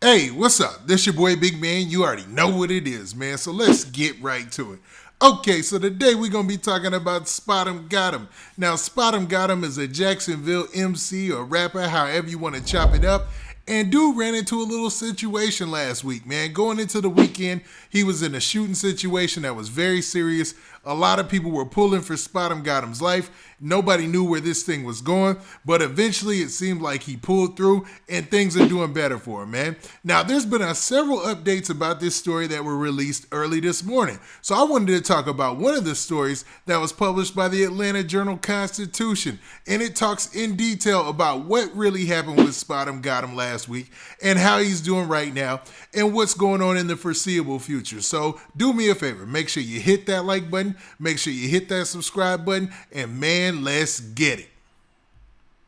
Hey, what's up? This your boy Big Man. You already know what it is, man. So let's get right to it. Okay, so today we're going to be talking about Spotemgottem. Now, Spotemgottem is a Jacksonville MC or rapper, however you want to chop it up. And dude ran into a little situation last week, man. Going into the weekend, he was in a shooting situation that was very serious. A lot of people were pulling for Spotemgottem's life. Nobody knew where this thing was going, but eventually it seemed like he pulled through and things are doing better for him, man. Now, there's been several updates about this story that were released early this morning. So I wanted to talk about one of the stories that was published by the Atlanta Journal-Constitution, and it talks in detail about what really happened with Spotemgottem last week and how he's doing right now and what's going on in the foreseeable future. So do me a favor, make sure you hit that like button, make sure you hit that subscribe button, and man, let's get it.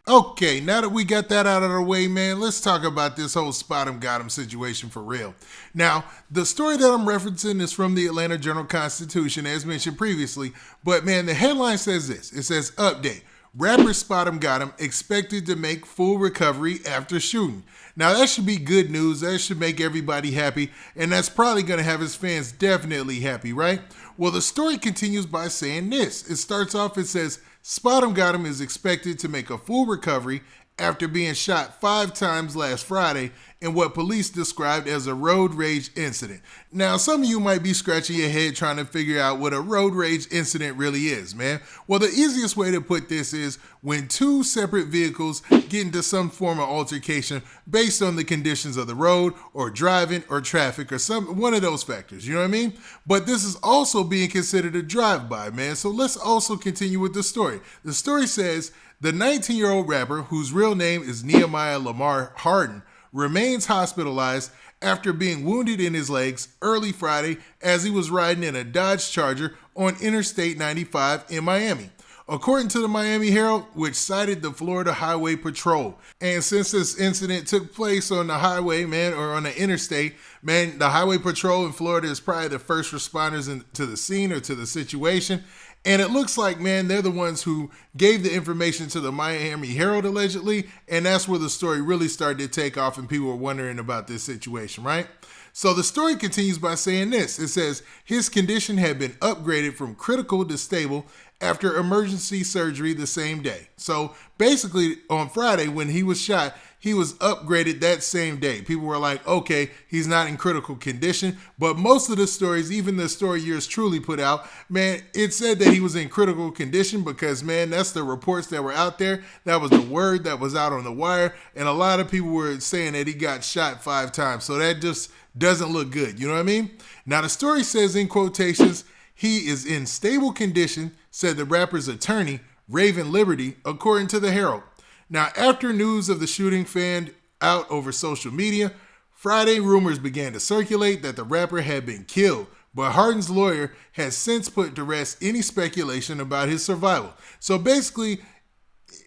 Okay, now that we got that out of the way, man, let's talk about this whole Spotemgottem situation for real. Now, the story that I'm referencing is from the Atlanta Journal-Constitution, as mentioned previously, but man, the headline says this. It says, update. Rapper Spotemgottem expected to make full recovery after shooting. Now, that should be good news. That should make everybody happy, and that's probably going to have his fans definitely happy, right? Well, the story continues by saying this. It starts off, it says, Spotemgottem is expected to make a full recovery after being shot 5 times last Friday in what police described as a road rage incident. Now, some of you might be scratching your head trying to figure out what a road rage incident really is, man. Well, the easiest way to put this is when 2 separate vehicles get into some form of altercation based on the conditions of the road or driving or traffic or one of those factors, you know what I mean? But this is also being considered a drive-by, man. So let's also continue with the story. The story says, the 19-year-old rapper, whose real name is Nehemiah Lamar Harden, remains hospitalized after being wounded in his legs early Friday as he was riding in a Dodge Charger on Interstate 95 in Miami. According to the Miami Herald, which cited the Florida Highway Patrol. And since this incident took place on the highway, man, or on the interstate, man, the Highway Patrol in Florida is probably the first responders to the scene or to the situation. And it looks like, man, they're the ones who gave the information to the Miami Herald allegedly, and that's where the story really started to take off and people were wondering about this situation, right? So the story continues by saying this. It says, his condition had been upgraded from critical to stable after emergency surgery the same day. So basically on Friday when he was shot, he was upgraded that same day. People were like, okay, he's not in critical condition. But most of the stories, even the story yours truly put out, man, it said that he was in critical condition because, man, that's the reports that were out there. That was the word that was out on the wire. And a lot of people were saying that he got shot 5 times. So that just doesn't look good. You know what I mean? Now, the story says in quotations, he is in stable condition, said the rapper's attorney, Raven Liberty, according to the Herald. Now, after news of the shooting fanned out over social media, Friday rumors began to circulate that the rapper had been killed, but Harden's lawyer has since put to rest any speculation about his survival. So basically,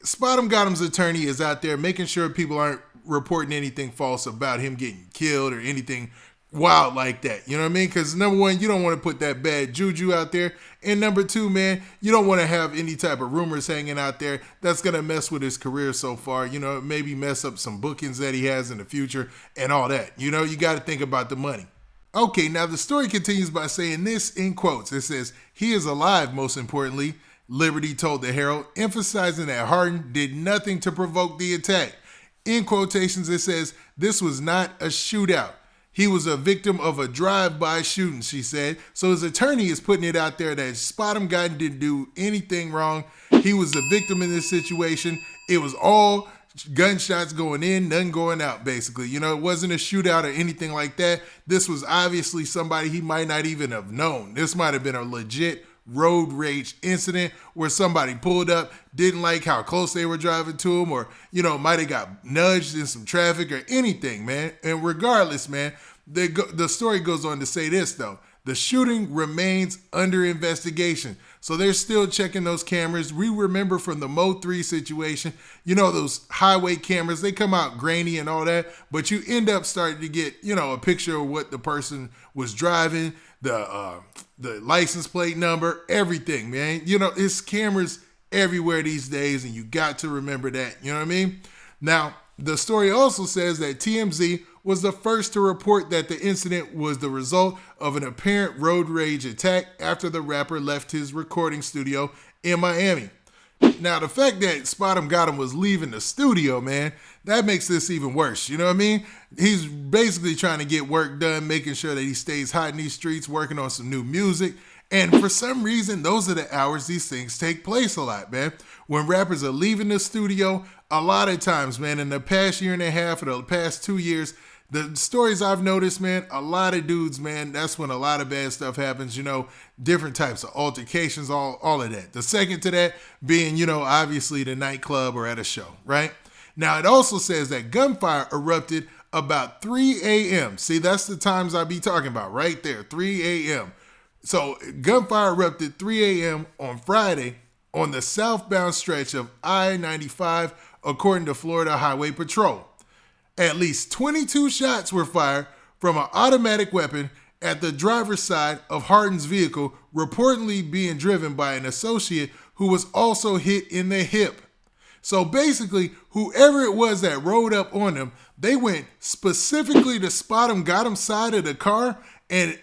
Spotemgottem's attorney is out there making sure people aren't reporting anything false about him getting killed or anything wild like that. You know what I mean? Because number one, you don't want to put that bad juju out there. And number two, man, you don't want to have any type of rumors hanging out there that's going to mess with his career so far. You know, maybe mess up some bookings that he has in the future and all that. You know, you got to think about the money. Okay, now the story continues by saying this in quotes. It says, he is alive, most importantly, Liberty told the Herald, emphasizing that Harden did nothing to provoke the attack. In quotations, it says, this was not a shootout. He was a victim of a drive-by shooting, she said. So his attorney is putting it out there that Spotemgottem didn't do anything wrong. He was a victim in this situation. It was all gunshots going in, none going out, basically. You know, it wasn't a shootout or anything like that. This was obviously somebody he might not even have known. This might have been a legit road rage incident where somebody pulled up, didn't like how close they were driving to him, or, you know, might have got nudged in some traffic or anything, man. And regardless, man, the story goes on to say this, though. The shooting remains under investigation. So they're still checking those cameras. We remember from the Mo 3 situation, you know, those highway cameras, they come out grainy and all that, but you end up starting to get, you know, a picture of what the person was driving, the license plate number, everything, man. You know, it's cameras everywhere these days, and you got to remember that. You know what I mean? Now, the story also says that TMZ was the first to report that the incident was the result of an apparent road rage attack after the rapper left his recording studio in Miami. Now, the fact that Spotemgottem was leaving the studio, man, that makes this even worse. You know what I mean? He's basically trying to get work done, making sure that he stays hot in these streets, working on some new music. And for some reason, those are the hours these things take place a lot, man. When rappers are leaving the studio, a lot of times, man, in the past year and a half or the past 2 years, the stories I've noticed, man, a lot of dudes, man, that's when a lot of bad stuff happens, different types of altercations, all of that. The second to that being, obviously the nightclub or at a show, right? Now, it also says that gunfire erupted about 3 a.m. See, that's the times I be talking about right there, 3 a.m. So gunfire erupted 3 a.m. on Friday on the southbound stretch of I-95, according to Florida Highway Patrol. At least 22 shots were fired from an automatic weapon at the driver's side of Harden's vehicle, reportedly being driven by an associate who was also hit in the hip. So basically, whoever it was that rode up on them, they went specifically to Spotemgottem's side of the car and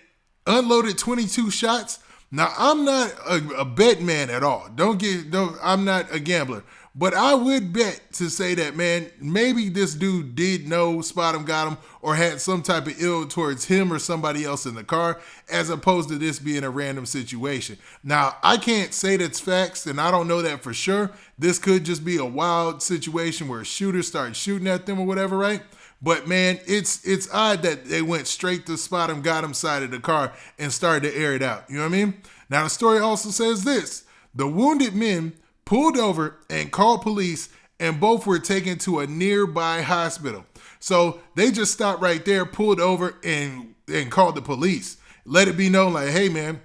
unloaded 22 shots. Now, I'm not a bet man at all. I'm not a gambler. But I would bet to say that, man, maybe this dude did know Spotemgottem or had some type of ill towards him or somebody else in the car, as opposed to this being a random situation. Now, I can't say that's facts, and I don't know that for sure. This could just be a wild situation where a shooter started shooting at them or whatever, right? But, man, it's odd that they went straight to Spotemgottem's side of the car and started to air it out. You know what I mean? Now, the story also says this. The wounded men pulled over and called police, and both were taken to a nearby hospital. So they just stopped right there, pulled over, and called the police. Let it be known, like, hey, man,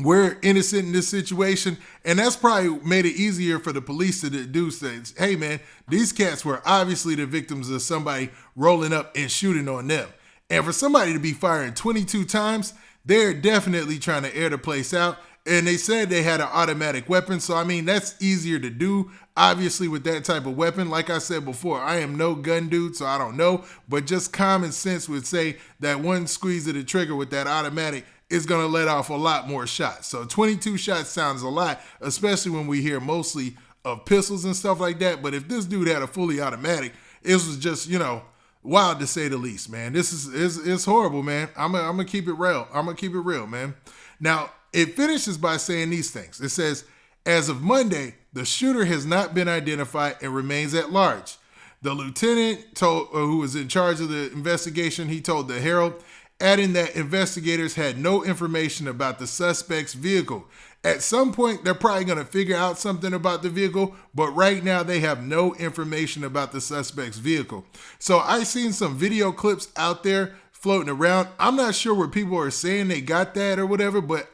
we're innocent in this situation. And that's probably made it easier for the police to deduce things. Hey, man, these cats were obviously the victims of somebody rolling up and shooting on them. And for somebody to be firing 22 times, they're definitely trying to air the place out. And they said they had an automatic weapon. So, I mean, that's easier to do, obviously, with that type of weapon. Like I said before, I am no gun dude, so I don't know. But just common sense would say that one squeeze of the trigger with that automatic is going to let off a lot more shots. So 22 shots sounds a lot, especially when we hear mostly of pistols and stuff like that. But if this dude had a fully automatic, it was just, wild to say the least, man. This is horrible, man. I'm going to keep it real. I'm going to keep it real, man. Now, it finishes by saying these things. It says, as of Monday, the shooter has not been identified and remains at large. The lieutenant who was in charge of the investigation, he told the Herald, adding that investigators had no information about the suspect's vehicle. At some point, they're probably going to figure out something about the vehicle, but right now they have no information about the suspect's vehicle. So I've seen some video clips out there floating around. I'm not sure where people are saying they got that or whatever, but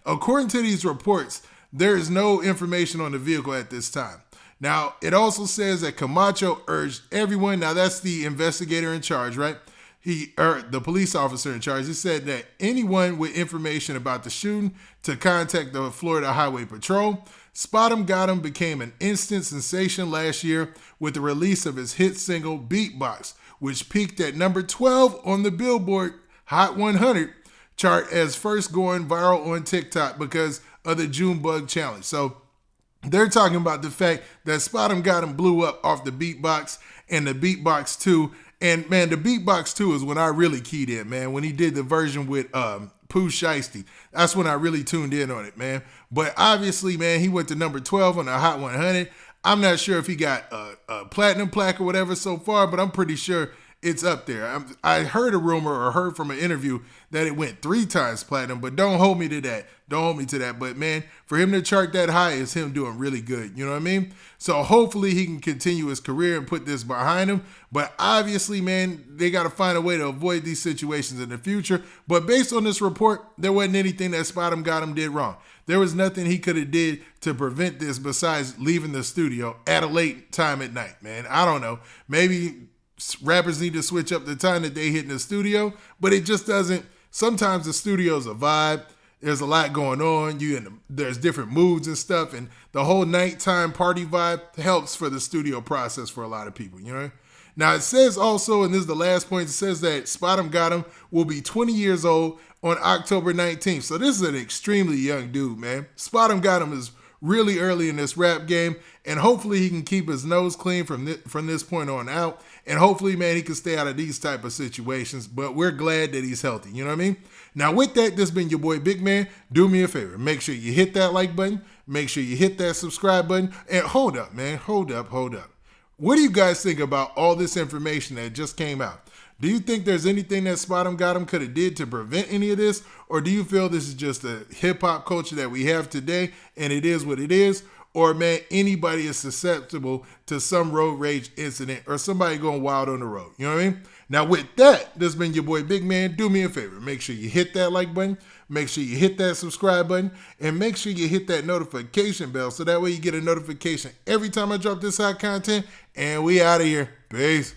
according to these reports, there is no information on the vehicle at this time. Now, it also says that Camacho urged everyone, now that's the investigator in charge, right? The police officer in charge, he said that anyone with information about the shooting to contact the Florida Highway Patrol. Spotemgottem became an instant sensation last year with the release of his hit single Beatbox, which peaked at number 12 on the Billboard Hot 100 chart as first going viral on TikTok because of the Junebug challenge. So they're talking about the fact that Spotemgottem blew up off the Beatbox and the Beatbox 2. And, man, the Beatbox 2 is when I really keyed in, man, when he did the version with Pooh Shiesty. That's when I really tuned in on it, man. But obviously, man, he went to number 12 on the Hot 100. I'm not sure if he got a platinum plaque or whatever so far, but I'm pretty sure it's up there. I heard a rumor or heard from an interview that it went 3 times platinum, but don't hold me to that. Don't hold me to that. But, man, for him to chart that high is him doing really good. You know what I mean? So hopefully he can continue his career and put this behind him. But obviously, man, they got to find a way to avoid these situations in the future. But based on this report, there wasn't anything that Spotemgottem did wrong. There was nothing he could have did to prevent this besides leaving the studio at a late time at night, man. I don't know. Maybe rappers need to switch up the time that they hit in the studio, but it just doesn't. Sometimes the studio's a vibe. There's a lot going on. There's different moods and stuff, and the whole nighttime party vibe helps for the studio process for a lot of people, you know? Now, it says also, and this is the last point, it says that Spotemgottem will be 20 years old on October 19th. So this is an extremely young dude, man. Spotemgottem is really early in this rap game, and hopefully he can keep his nose clean from this point on out, and hopefully, man, he can stay out of these type of situations, but we're glad that he's healthy, you know what I mean? Now, with that, this has been your boy Big Man. Do me a favor, make sure you hit that like button, make sure you hit that subscribe button, and hold up, man, hold up. What do you guys think about all this information that just came out? Do you think there's anything that Spotemgottem could have did to prevent any of this? Or do you feel this is just a hip-hop culture that we have today and it is what it is? Or, man, anybody is susceptible to some road rage incident or somebody going wild on the road. You know what I mean? Now, with that, this has been your boy Big Man. Do me a favor. Make sure you hit that like button. Make sure you hit that subscribe button. And make sure you hit that notification bell so that way you get a notification every time I drop this hot content. And we out of here. Peace.